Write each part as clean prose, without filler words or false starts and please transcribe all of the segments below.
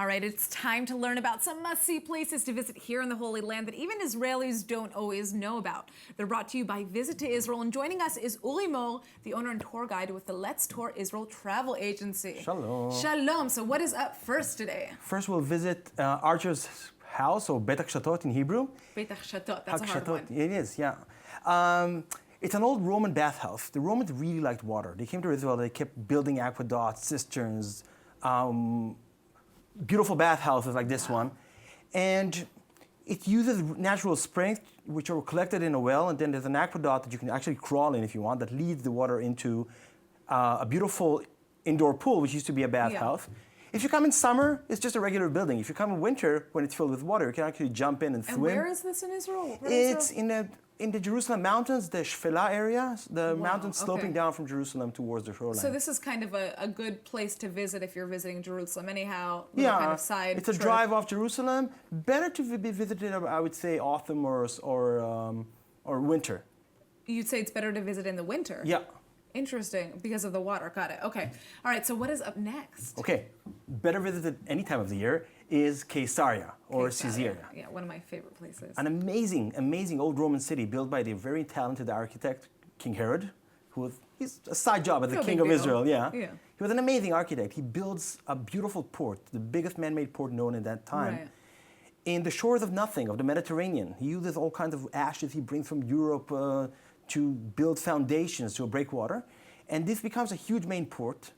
All right, it's time to learn about some must-see places to visit here in the Holy Land that even Israelis don't always know about. They're brought to you by Visit2Israel, and joining us is Uri Mor, the owner and tour guide with the Let's Tour Israel travel agency. Shalom. Shalom. So what is up first today? First, we'll visit Archer's house, or Beit Ha-Chsatot in Hebrew. Beit Ha-Chsatot, that's a hard one. It is, yeah. It's an old Roman bathhouse. The Romans really liked water. They came to Israel, they kept building aqueducts, cisterns, beautiful bathhouses like this one. And it uses natural springs, which are collected in a well, and then there's an aqueduct that you can actually crawl in if you want, that leads the water into a beautiful indoor pool, which used to be a bathhouse. Yeah. If you come in summer, it's just a regular building. If you come in winter, when it's filled with water, you can actually jump in and swim. And where is this in Israel? It's in the Jerusalem mountains, the Shfela area, the mountains sloping down from Jerusalem towards the shoreline. So this is kind of a good place to visit if you're visiting Jerusalem anyhow. Yeah, kind of side it's a trip. drive off Jerusalem. Better to be visited, I would say, autumn or winter. You'd say it's better to visit in the winter? Yeah. Interesting, because of the water. Got it. Okay. All right, so what is up next? Okay. Better visited any time of the year is Caesarea or Caesarea. Yeah, one of my favorite places. An amazing, amazing old Roman city built by the very talented architect, King Herod, he's a side job as the king of Israel. Yeah. He was an amazing architect. He builds a beautiful port, the biggest man-made port known at that time. Right. In the shores of nothing, of the Mediterranean. He uses all kinds of ashes he brings from Europe to build foundations to a breakwater. And this becomes a huge main port,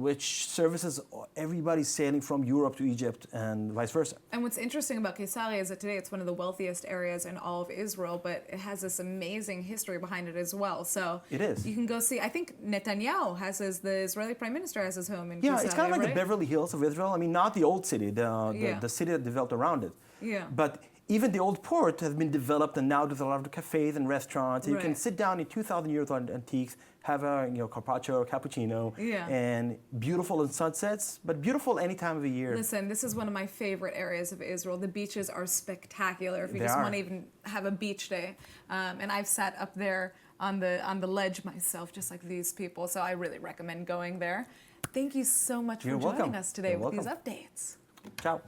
which services everybody sailing from Europe to Egypt and vice versa. And what's interesting about Caesarea is that today it's one of the wealthiest areas in all of Israel, but it has this amazing history behind it as well. So it is. You can go see, I think Netanyahu the Israeli prime minister has his home in Caesarea, it's kind of like the Beverly Hills of Israel. I mean, not the old city, the city that developed around it. Yeah. But even the old port has been developed, and now there's a lot of cafes and restaurants. You can sit down in 2,000-year-old antiques, have a carpaccio or cappuccino, and beautiful in sunsets, but beautiful any time of the year. Listen, this is one of my favorite areas of Israel. The beaches are spectacular if you just want to even have a beach day. And I've sat up there on the ledge myself, just like these people, so I really recommend going there. Thank you so much for joining us today with these updates. Ciao.